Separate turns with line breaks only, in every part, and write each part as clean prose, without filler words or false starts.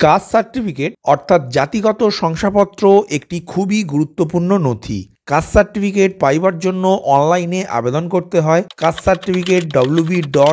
Caste certificate অর্থাৎ জাতিগত শংসাপত্র একটি খুবই গুরুত্বপূর্ণ নথি। কাস্ট সার্টিফিকেট পাইবার জন্য অনলাইনে আবেদন করতে হয় কাস্ট সার্টিফিকেট www.gov.in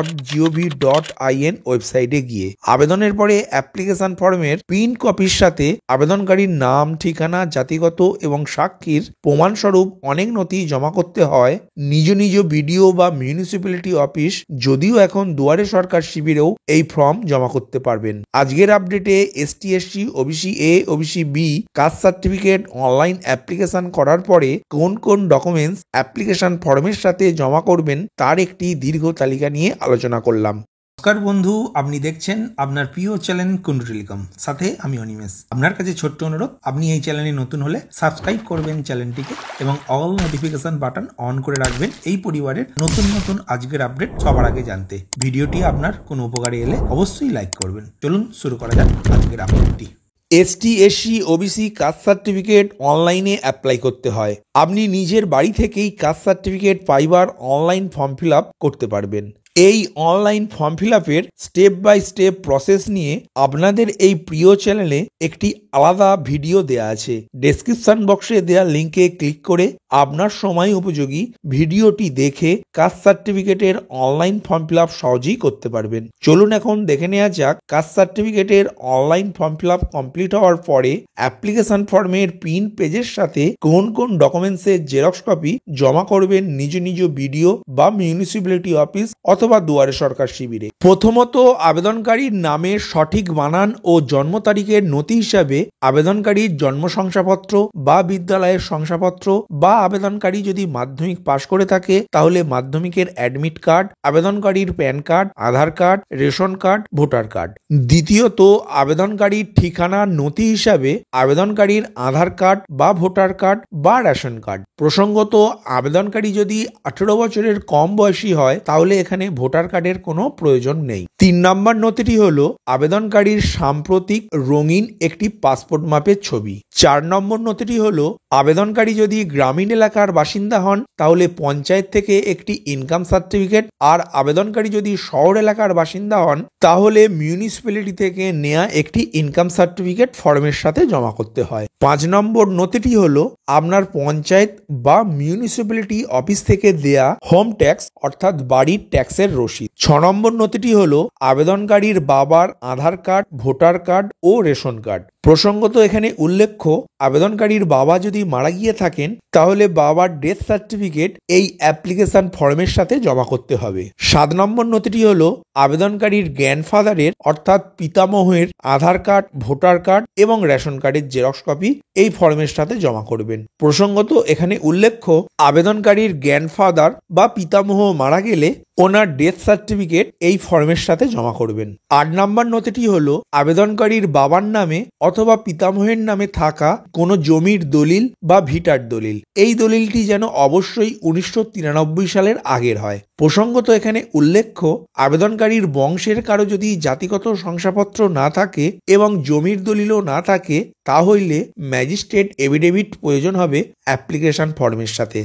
ওয়েবসাইটে গিয়ে। আবেদনের পরে অ্যাপ্লিকেশন ফর্মের প্রিন্ট কপির সাথে আবেদনকারীর নাম, ঠিকানা, জাতিগত এবং সাক্ষীর প্রমাণস্বরূপ অনেক নথি জমা করতে হয় নিজ নিজ বিডিও বা মিউনিসিপ্যালিটি অফিস। যদিও এখন দুয়ারে সরকার শিবিরেও এই ফর্ম জমা করতে পারবেন। আজকের আপডেটে ST SC OBC A OBC B caste certificate online application করার পরে কোন কোন ডকুমেন্টস অ্যাপ্লিকেশন ফর্মের সাথে জমা করবেন তার একটি দীর্ঘ তালিকা নিয়ে আলোচনা করলাম। নমস্কার বন্ধু, আপনি দেখছেন আপনার প্রিয় চ্যানেল কুন্ডু টেলিকম, সাথে আমি অনিমেষ। আপনার কাছে ছোট্ট অনুরোধ, আপনি এই চ্যানেলে নতুন হলে সাবস্ক্রাইব করবেন চ্যানেলটিকে এবং অল নোটিফিকেশন বাটন অন করে রাখবেন এই পরিবারের নতুন নতুন আজকের আপডেট সবার আগে জানতে। ভিডিওটি আপনার কোনো উপকারে এলে অবশ্যই লাইক করবেন। চলুন শুরু করা যাক আজকের আপডেটটি। ST SC OBC caste certificate অনলাইনে অ্যাপ্লাই করতে হয়। আপনি নিজের বাড়ি থেকেই কাস্ট সার্টিফিকেট পাইবার অনলাইন ফর্ম ফিল আপ করতে পারবেন। এই অনলাইন ফর্ম ফিল আপের স্টেপ বাই স্টেপ প্রসেস নিয়ে আপনাদের এই প্রিয় চ্যানেলে একটি আলাদা ভিডিও দেয়া আছে। ডেসক্রিপশন বক্সে দেওয়া লিঙ্কে ক্লিক করে আপনার সময় উপযোগী ভিডিওটি দেখে কাস্ট সার্টিফিকেটের অনলাইন ফর্ম ফিল আপ সহজেই করতে পারবেন। চলুন এখন দেখে নেওয়া যাক কাস্ট সার্টিফিকেটের online form fill up complete হওয়ার পরে অ্যাপ্লিকেশন ফর্মের প্রিন্ট পেজের সাথে কোন কোন ডকুমেন্টসের জেরক্স কপি জমা করবেন নিজ নিজ বিডিও বা মিউনিসিপ্যালিটি অফিস অথবা দুয়ারে সরকার শিবিরে। প্রথমত, আবেদনকারীর নামের সঠিক বানান ও জন্ম তারিখের নথি হিসাবে আবেদনকারীর জন্ম শংসাপত্র বা বিদ্যালয়ের শংসাপত্র বা আবেদনকারী যদি মাধ্যমিক পাশ করে থাকে তাহলে মাধ্যমিকের অ্যাডমিট কার্ড, আবেদনকারীর PAN card, Aadhaar card, ration card, voter card. দ্বিতীয়ত, আবেদনকারীর ঠিকানার নথি হিসাবে আবেদনকারীর আধার কার্ড বা ভোটার কার্ড বা রেশন কার্ড। প্রসঙ্গত, আবেদনকারী যদি 18 বছরের কম বয়সী হয় তাহলে এখানে ভোটার কার্ডের কোনো প্রয়োজন নেই। 3 নম্বর নথিটি হলো আবেদনকারীর সাম্প্রতিক রঙিন একটি পাসপোর্ট মাপের ছবি। 4 নম্বর নথিটি হলো আবেদনকারী যদি গ্রামীণ এলাকার বাসিন্দা হন তাহলে পঞ্চায়েত থেকে একটি ইনকাম সার্টিফিকেট, আর আবেদনকারী যদি শহর এলাকার বাসিন্দা হন তাহলে মিউনিসিপ্যালিটি থেকে নেওয়া একটি ইনকাম সার্টিফিকেট ফর্মের সাথে জমা করতে হয়। 5 নম্বর নথিটি হলো আপনার পঞ্চায়েত বা মিউনিসিপ্যালিটি অফিস থেকে দেয়া হোম ট্যাক্স অর্থাৎ বাড়ির ট্যাক্সের রসিদ। 6 নম্বর নথিটি হলো আবেদনকারীর বাবার আধার কার্ড, ভোটার কার্ড ও রেশন কার্ড। প্রসঙ্গত এখানে উল্লেখ্য, আবেদনকারীর বাবা যদি মারা গিয়ে থাকেন তাহলে বাবার ডেথ সার্টিফিকেট এই অ্যাপ্লিকেশন ফর্মের সাথে জমা করতে হবে। 7 নম্বর নথিটি হলো আবেদনকারীর গ্র্যান্ডফাদারের অর্থাৎ পিতামহের আধার কার্ড, ভোটার কার্ড এবং রেশন কার্ডের জেরক্স কপি এই ফর্মের সাথে জমা করবেন। প্রসঙ্গত এখানে উল্লেখ্য, আবেদনকারীর গ্র্যান্ডফাদার বা পিতামহ মারা গেলে ওনার ডেথ সার্টিফিকেট এই ফর্মের সাথে জমা করবেন। 8 নম্বর নথিটি হলো আবেদনকারীর বাবার নামে অথবা পিতামহের নামে থাকা কোনো জমির দলিল বা ভিটার দলিল। এই দলিলটি যেন অবশ্যই 1993 সালের আগের হয়। প্রসঙ্গত এখানে উল্লেখ্য, আবেদনকারীর বংশের কারো যদি জাতিগত শংসাপত্র না থাকে এবং জমির দলিলও না থাকে তাহলে ম্যাজিস্ট্রেট এফিডেভিট প্রয়োজন হবে অ্যাপ্লিকেশন ফর্মের সাথে।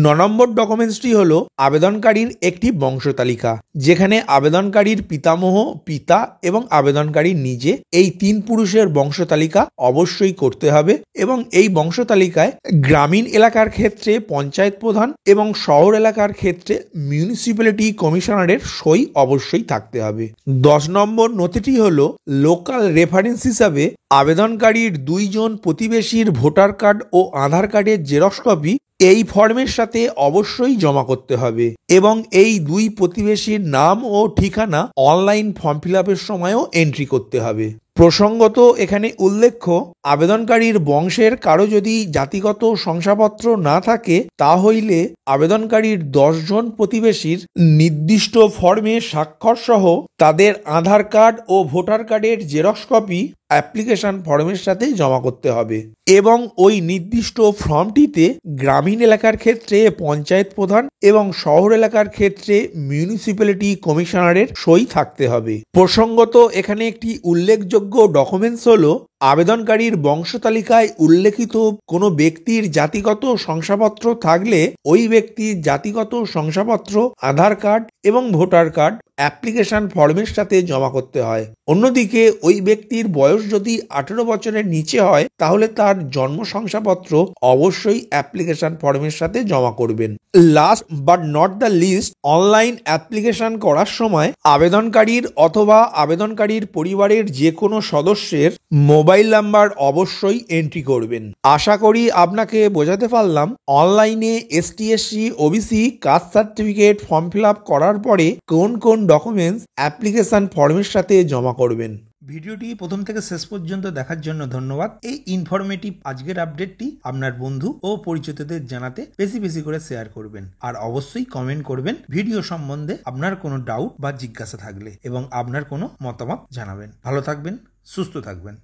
9 নম্বর ডকুমেন্টসটি হলো আবেদনকারীর একটি বংশ তালিকা, যেখানে আবেদনকারীর পিতামহ, পিতা এবং আবেদনকারী নিজে এই 3 পুরুষের বংশ তালিকা অবশ্যই করতে হবে এবং এই বংশ তালিকায় গ্রামীণ এলাকার ক্ষেত্রে পঞ্চায়েত প্রধান এবং শহর এলাকার ক্ষেত্রে মিউনিসিপ্যালিটি কমিশনারের সই অবশ্যই থাকতে হবে। 10 নম্বর নথিটি হলো লোকাল রেফারেন্স হিসাবে আবেদনকারীর 2 জন প্রতিবেশীর ভোটার কার্ড ও আধার কার্ডের জেরক্স কপি এই ফর্মের সাথে অবশ্যই জমা করতে হবে এবং এই 2 প্রতিবেশীর নাম ও ঠিকানা অনলাইন ফর্ম ফিল আপের সময়ও এন্ট্রি করতে হবে। প্রসঙ্গত এখানে উল্লেখ্য, আবেদনকারীর বংশের কারো যদি জাতিগত শংসাপত্র না থাকে তাহলে আবেদনকারীর 10 জন প্রতিবেশীর নির্দিষ্ট ফর্মে স্বাক্ষর সহ তাদের আধার কার্ড ও ভোটার কার্ডের জেরক্স কপি অ্যাপ্লিকেশন ফর্মের সাথে জমা করতে হবে এবং ওই নির্দিষ্ট ফর্মটিতে গ্রামীণ এলাকার ক্ষেত্রে পঞ্চায়েত প্রধান এবং শহর এলাকার ক্ষেত্রে মিউনিসিপ্যালিটি কমিশনারের সই থাকতে হবে। প্রসঙ্গত এখানে একটি উল্লেখযোগ্য ডকুমেন্টস হলো আবেদনকারীর বংশ তালিকায় উল্লেখিত কোনো ব্যক্তির জাতিগত শংসাপত্র থাকলে ওই ব্যক্তির জাতিগত শংসাপত্র, আধার কার্ড এবং ভোটার কার্ড অ্যাপ্লিকেশন ফর্মের সাথে জমা করতে হয়। অন্যদিকে ওই ব্যক্তির বয়স যদি 18 বছরের নিচে হয় তাহলে তার জন্ম শংসাপত্র অবশ্যই অ্যাপ্লিকেশন ফর্মের সাথে জমা করবেন। Last but not the least, online application করার সময় আবেদনকারীর অথবা আবেদনকারীর পরিবারের যে কোনো সদস্যের মোবাইল নাম্বার অবশ্যই এন্ট্রি করবেন। আশা করি আপনাকে বোঝাতে পারলাম অনলাইনে ST/SC OBC caste certificate form fill up করার পরে কোন কোন ডকুমেন্টস অ্যাপ্লিকেশন ফর্মের সাথে জমা করবেন। ভিডিওটি প্রথম থেকে শেষ পর্যন্ত দেখার জন্য ধন্যবাদ। এই ইনফরমেটিভ আজকের আপডেটটি আপনার বন্ধু ও পরিচিতদের জানাতে বেশি বেশি করে শেয়ার করবেন, আর অবশ্যই কমেন্ট করবেন ভিডিও সম্বন্ধে আপনার কোনো ডাউট বা জিজ্ঞাসা থাকলে, এবং আপনার কোনো মতামত জানাবেন। ভালো থাকবেন, সুস্থ থাকবেন।